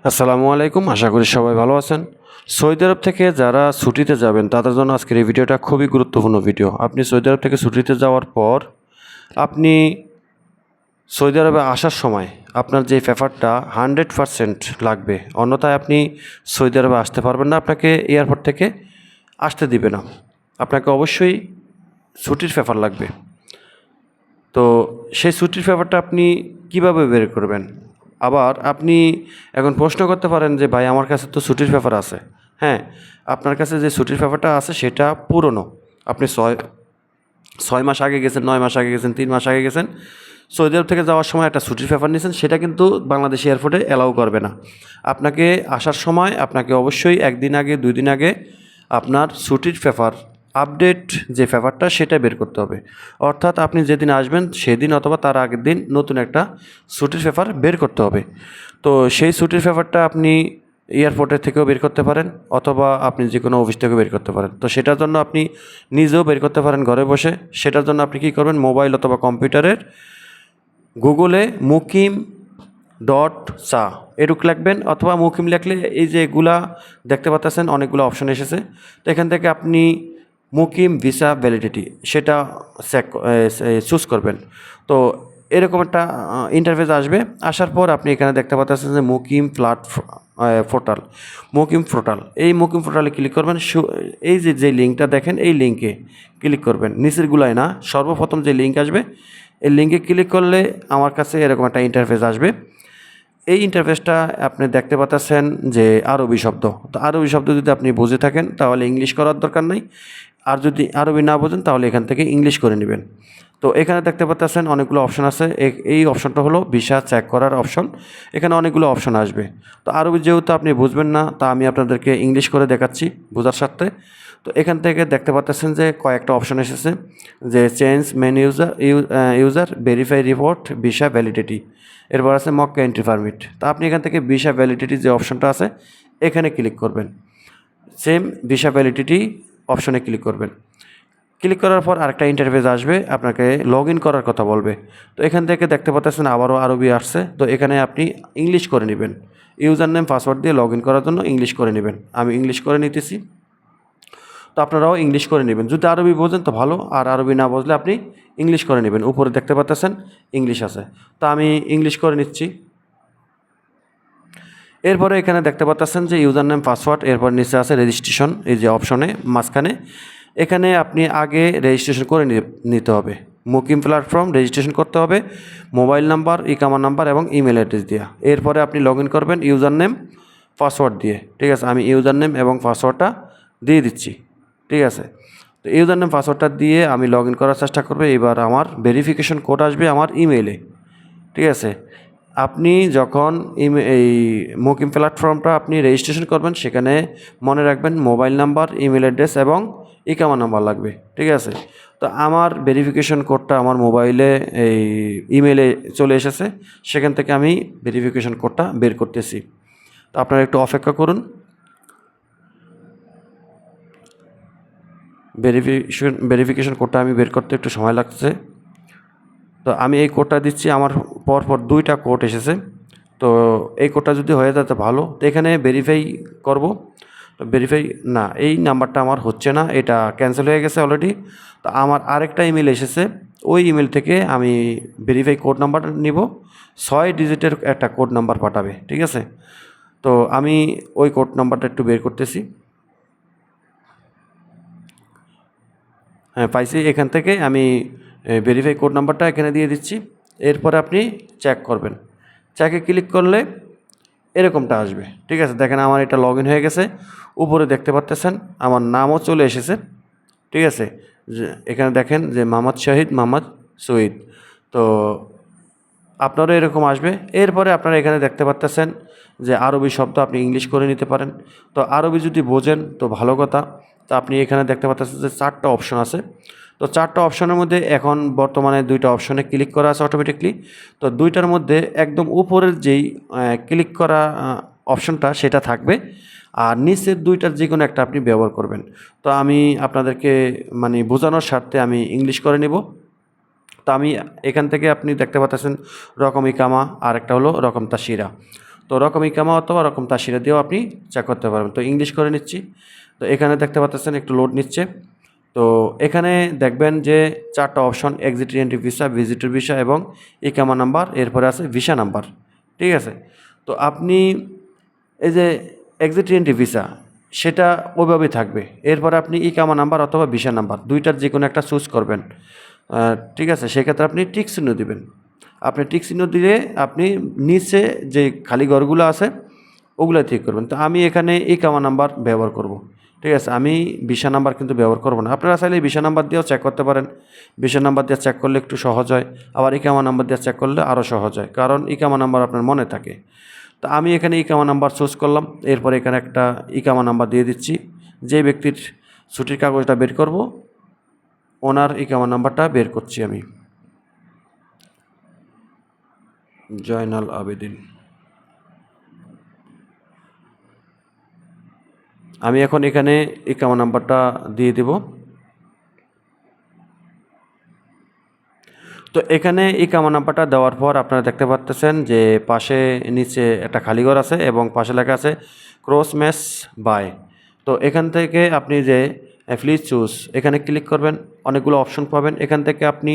আসসালামু আলাইকুম, আশা করি সবাই ভালো আছেন। সৌদি আরব থেকে যারা ছুটিতে যাবেন তাদের জন্য আজকের এই ভিডিওটা খুবই গুরুত্বপূর্ণ ভিডিও। আপনি সৌদি আরব থেকে ছুটিতে যাওয়ার পর আপনি সৌদি আরবে আসার সময় আপনার যে পেপারটা 100% লাগবে, অন্যথায় আপনি সৌদি আরবে আসতে পারবেন না, আপনাকে এয়ারপোর্ট থেকে আসতে দিবে না। আপনাকে অবশ্যই ছুটির পেপার লাগবে। তো সেই ছুটির পেপারটা আপনি কিভাবে বের করবেন? আবার আপনি এখন প্রশ্ন করতে পারেন যে ভাই আমার কাছে তো ছুটির পেপার আছে। হ্যাঁ, আপনার কাছে যে ছুটির পেপারটা আছে সেটা পুরনো। আপনি ছয় মাস আগে গেছেন, 9 মাস আগে গেছেন, 3 মাস আগে গেছেন, সৌদি আরব থেকে যাওয়ার সময় একটা ছুটির পেপার নিয়েছেন, সেটা কিন্তু বাংলাদেশ এয়ারপোর্টে অ্যালাউ করবে না। আপনাকে আসার সময় আপনাকে অবশ্যই 1 দিন আগে 2 দিন আগে আপনার ছুটির পেপার আপডেট যে পেপারটা সেটা বের করতে হবে। অর্থাৎ আপনি যেদিন আসবেন সেদিন অথবা তার আগের দিন নতুন একটা ছুটির পেপার বের করতে হবে। তো সেই ছুটির পেপারটা আপনি এয়ারপোর্টের থেকেও বের করতে পারেন অথবা আপনি যে কোনো অফিস থেকেও বের করতে পারেন। তো সেটার জন্য আপনি নিজেও বের করতে পারেন ঘরে বসে। সেটার জন্য আপনি কী করবেন, মোবাইল অথবা কম্পিউটারের গুগলে মুকিম ডট চা এটুক লিখবেন, অথবা মুকিম লিখলে এই যে এগুলা দেখতে পাচ্ছেন অনেকগুলো অপশন এসেছে। তো এখান থেকে আপনি মুকিম ভিসা ভ্যালিডিটি সেটা চুজ করবেন। তো এরকম একটা ইন্টারফেস আসবে। আসার পর আপনি এখানে দেখতে পাচ্ছেন যে মুকিম পোর্টাল, মুকিম পোর্টাল, এই মুকিম পোর্টালে ক্লিক করবেন। এই যে লিঙ্কটা দেখেন এই লিঙ্কে ক্লিক করবেন, নিচের গুলায় না, সর্বপ্রথম যে লিঙ্ক আসবে এই লিঙ্কে ক্লিক করলে আমার কাছে এরকম একটা ইন্টারফেস আসবে। এই ইন্টারফেসটা আপনি দেখতে পাচ্ছেন যে আরবি শব্দ। তো আরবি শব্দ যদি আপনি বুঝে থাকেন তাহলে ইংলিশ করার দরকার নাই, আর যদি আরবি না বোঝেন তাহলে এখান থেকে ইংলিশ করে নেবেন। তো এখানে দেখতে পাচ্ছেন অনেকগুলো অপশন আছে। এই অপশনটা হলো ভিসা চেক করার অপশন। এখানে অনেকগুলো অপশন আসবে। তো আরবি যেহেতু আপনি বুঝবেন না, তা আমি আপনাদেরকে ইংলিশ করে দেখাচ্ছি বোঝার সাথে। তো এখান থেকে দেখতে পাচ্ছেন যে কয়েকটা অপশন এসেছে, যে change main user verify report visa validity, এরপর আছে মক্কা এন্ট্রি পারমিট। তো আপনি এখান থেকে ভিসা ভ্যালিডিটি যে অপশনটা আছে এখানে ক্লিক করবেন, সেম ভিসা ভ্যালিডিটি অপশনে ক্লিক করবেন। ক্লিক করার পর আরেকটা ইন্টারফেস আসবে, আপনাকে লগ ইন করার কথা বলবে। তো এখান থেকে দেখতে পাচ্ছেন আবারও আরবি আসছে। তো এখানে আপনি ইংলিশ করে নেবেন, ইউজার নেম পাসওয়ার্ড দিয়ে লগ ইন করার জন্য ইংলিশ করে নেবেন। আমি ইংলিশ করে নিতেছি। তো আপনারাও ইংলিশ করে নেবেন, যদি আরবি বোঝেন তো ভালো, আর আরবি না বুঝলে আপনি ইংলিশ করে নেবেন। উপরে দেখতে পাচ্ছেন ইংলিশ আছে, তো আমি ইংলিশ করে নিচ্ছি। এরপরে এখানে দেখতে পাচ্ছেন যে ইউজার নেম পাসওয়ার্ড, এরপর নিচে আছে রেজিস্ট্রেশন, এই যে অপশনে মাঝখানে, এখানে আপনি আগে রেজিস্ট্রেশন করে নিতে হবে। মুকিম প্ল্যাটফর্ম রেজিস্ট্রেশন করতে হবে মোবাইল নাম্বার, ইকামা নাম্বার এবং ইমেল অ্যাড্রেস দিয়ে। এরপরে আপনি লগ ইন করবেন ইউজার নেম পাসওয়ার্ড দিয়ে। ঠিক আছে, আমি ইউজার নেম এবং পাসওয়ার্ডটা দিয়ে দিচ্ছি। ঠিক আছে, তো ইউজার নেম পাসওয়ার্ডটা দিয়ে আমি লগ ইন করার চেষ্টা করবো। এবার আমার ভেরিফিকেশন কোড আসবে আমার ইমেইলে। ঠিক আছে, আপনি যখন এই মুকিম প্ল্যাটফর্মটা আপনি রেজিস্ট্রেশন করবেন সেখানে মনে রাখবেন মোবাইল নাম্বার, ইমেল অ্যাড্রেস এবং ইকামা নাম্বার লাগবে। ঠিক আছে, তো আমার ভেরিফিকেশন কোডটা আমার মোবাইলে এই ইমেলে চলে এসেছে, সেখান থেকে আমি ভেরিফিকেশন কোডটা বের করতেছি। তো আপনারা একটু অপেক্ষা করুন। ভেরিফিকেশন কোডটা আমি বের করতে একটু সময় লাগছে। তো আমি এই কোডটা দিচ্ছি, আমার পরপর 2টা কোড এসেছে। তো এই কোডটা যদি হয়ে যায় তো ভালো। তো এখানে ভেরিফাই করব। তো ভেরিফাই না, এই নাম্বারটা আমার হচ্ছে না, এটা ক্যান্সেল হয়ে গেছে অলরেডি। তো আমার আরেকটা ইমেল এসেছে, ওই ইমেল থেকে আমি ভেরিফাই কোড নাম্বারটা নিব। 6 ডিজিটের একটা কোড নাম্বার পাঠাবে। ঠিক আছে, তো আমি ওই কোড নাম্বারটা একটু বের করতেছি। হ্যাঁ, পাইছি। এখান থেকে আমি ভেরিফাই কোড নাম্বারটা এখানে দিয়ে দিচ্ছি। এরপরে আপনি চেক করবেন, চেকে ক্লিক করলে এরকমটা আসবে। ঠিক আছে, দেখেন আমার এটা লগ ইন হয়ে গেছে। উপরে দেখতে পাচ্ছেন আমার নামও চলে এসেছে। ঠিক আছে, এখানে দেখেন যে মোহাম্মদ শাহিদ মোহাম্মদ সঈদ। তো আপনারও এরকম আসবে। এরপরে আপনারা এখানে দেখতে পাচ্ছেন যে আরবি শব্দ আপনি ইংলিশ করে নিতে পারেন। তো আরবি যদি বোঝেন তো ভালো কথা। তো আপনি এখানে দেখতে পাচ্ছেন যে 4টা অপশন আছে। তো 4টা অপশনের মধ্যে এখন বর্তমানে 2টা অপশনে ক্লিক করা আছে অটোমেটিকলি। তো 2টার মধ্যে একদম উপরের যেই ক্লিক করা অপশনটা সেটা থাকবে, আর নিচের 2টার যে কোনো একটা আপনি ব্যবহার করবেন। তো আমি আপনাদেরকে মানে বোঝানোর স্বার্থে আমি ইংলিশ করে নেব। তো আমি এখান থেকে আপনি দেখতে পাচ্ছেন রকম ইকামা, আর একটা হলো রকম তাশিরা। তো রকম ইকামা অথবা রকম তাসিরা দিয়েও আপনি চেক করতে পারবেন। তো ইংলিশ করে নিচ্ছি। তো এখানে দেখতে পাচ্ছেন একটু লোড নিচ্ছে। তো এখানে দেখবেন যে 4টা option, exit entry visa, visitor visa এবং ইকামা নাম্বার, এরপরে আছে ভিসা নাম্বার। ঠিক আছে, তো আপনি এই যে এক্সিট এন্ট্রি ভিসা সেটা ওইভাবেই থাকবে। এরপরে আপনি ইকামা নাম্বার অথবা ভিসা নাম্বার দুইটার যে কোনো একটা চুজ করবেন। ঠিক আছে, সেক্ষেত্রে আপনি টিক চিহ্ন দিবেন। আপনি টিক চিহ্ন দিলে আপনি নিচে যে খালি ঘরগুলো আছে ওগুলো ঠিক করবেন। তো আমি এখানে ইকামা নাম্বার ব্যবহার করব। ঠিক আছে, আমি ভিসা নাম্বার কিন্তু ব্যবহার করব না। আপনারা চাইলে ভিসা নাম্বার দিয়েও চেক করতে পারেন। ভিসা নাম্বার দিয়ে চেক করলে একটু সহজ হয়, আবার ইকামা নাম্বার দিয়ে চেক করলে আরও সহজ হয়, কারণ ইকামা নাম্বার আপনার মনে থাকে। তো আমি এখানে ইকামা নাম্বার চুজ করলাম। এরপরে এখানে একটা ইকামা নাম্বার দিয়ে দিচ্ছি। যে ব্যক্তির ছুটির কাগজটা বের করব ওনার ইকামা নাম্বারটা বের করছি আমি। জয়নাল আবেদিন। আমি এখন এখানে ইকামা নাম্বারটা দিয়ে দেব। তো এখানে ইকামা নাম্বারটা দেওয়ার পর আপনারা দেখতে পাচ্ছেন যে পাশে নিচে একটা খালি ঘর আছে এবং পাশে লেখা আছে ক্রস ম্যাচ বাই। তো এখান থেকে আপনি যে প্লিজ চুজ এখানে ক্লিক করবেন, অনেকগুলো অপশন পাবেন। এখান থেকে আপনি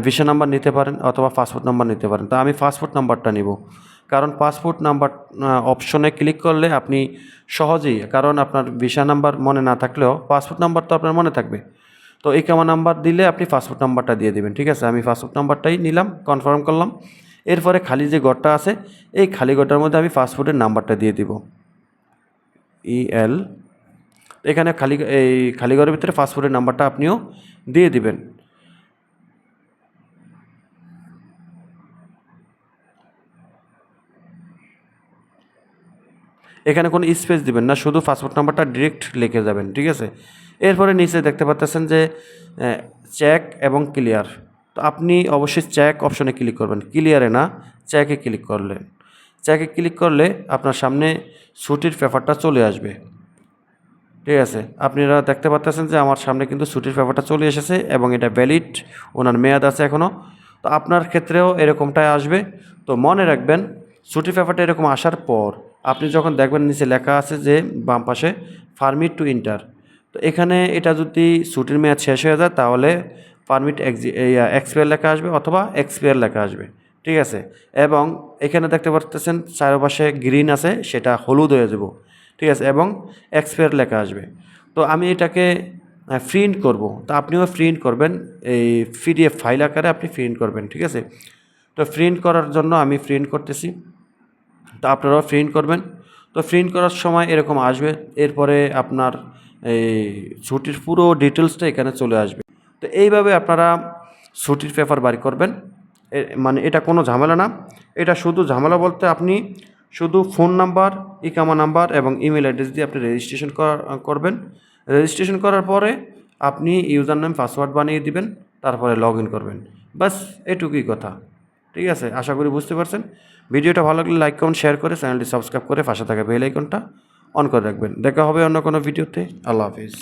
ভিসা নাম্বার নিতে পারেন অথবা পাসপোর্ট নাম্বার নিতে পারেন। তো আমি পাসপোর্ট নাম্বারটা নিব, কারণ পাসপোর্ট নাম্বার অপশনে ক্লিক করলে আপনি সহজেই, কারণ আপনার ভিসা নাম্বার মনে না থাকলেও পাসপোর্ট নাম্বার তো আপনার মনে থাকবে। তো ইকামা নাম্বার দিলে আপনি পাসপোর্ট নাম্বারটা দিয়ে দেবেন। ঠিক আছে, আমি পাসপোর্ট নাম্বারটাই নিলাম, কনফার্ম করলাম। এরপরে খালি যে ঘরটা আছে এই খালি ঘরটার মধ্যে আমি পাসপোর্টের নাম্বারটা দিয়ে দিব, EL। এখানে এই খালি ঘরের ভিতরে পাসপোর্টের নাম্বারটা আপনিও দিয়ে দিবেন। এখানে কোনো স্পেস দিবেন না, শুধু পাসপোর্ট নাম্বারটা ডিরেক্ট লিখে যাবেন। ঠিক আছে, এরপরে নিচে দেখতে পাচ্ছেন যে চেক এবং ক্লিয়ার। তো আপনি অবশ্যই চেক অপশনে ক্লিক করবেন, ক্লিয়ারে না, চেকে ক্লিক করলেন। চেকে ক্লিক করলে আপনার সামনে ছুটির পেপারটা চলে আসবে। ঠিক আছে, আপনারা দেখতে পাচ্ছেন যে আমার সামনে কিন্তু ছুটির পেপারটা চলে এসেছে এবং এটা ভ্যালিড, ওনার মেয়াদ আছে এখনও। তো আপনার ক্ষেত্রেও এরকমটাই আসবে। তো মনে রাখবেন, ছুটির পেপারটা এরকম আসার পর আপনি যখন দেখবেন নিচে লেখা আছে যে বাম পাশে পারমিট টু ইন্টার, তো এখানে এটা যদি ছুটির মেয়াদ শেষ হয়ে যায় তাহলে পারমিট এক্সপায়ার লেখা আসবে অথবা এক্সপায়ার লেখা আসবে। ঠিক আছে, এবং এখানে দেখতে পাচ্ছেন চারপাশে গ্রিন আছে, সেটা হলুদ হয়ে যাব। ঠিক আছে, এবং এক্সপায়ার লেখা আসবে। তো আমি এটাকে প্রিন্ট করব, তো আপনিও প্রিন্ট করবেন, এই PDF ফাইল আকারে আপনি প্রিন্ট করবেন। ঠিক আছে, তো প্রিন্ট করার জন্য আমি প্রিন্ট করতেছি, তো আপনারাও প্রিন্ট করবেন। তো প্রিন্ট করার সময় এরকম আসবে, এরপরে আপনার এই ছুটির পুরো ডিটেলসটা এখানে চলে আসবে। তো এইভাবে আপনারা ছুটির পেপার বাড়ি করবেন। মানে এটা কোনো ঝামেলা না, এটা শুধু ঝামেলা বলতে আপনি শুধু ফোন নাম্বার, ইকামা নাম্বার এবং ইমেল অ্যাড্রেস দিয়ে আপনি রেজিস্ট্রেশন করবেন। রেজিস্ট্রেশন করার পরে আপনি ইউজার নেম পাসওয়ার্ড বানিয়ে দিবেন, তারপরে লগ ইন করবেন। বাস এটুকুই কথা। ঠিক আছে, আশা করি বুঝতে পারছেন। ভিডিওটা ভালো লাগলে লাইক কমেন্ট শেয়ার করে চ্যানেলটি সাবস্ক্রাইব করে পাশে থাকা বেল আইকনটা অন করে রাখবেন। দেখা হবে অন্য কোনো ভিডিওতে। আল্লাহ হাফিজ।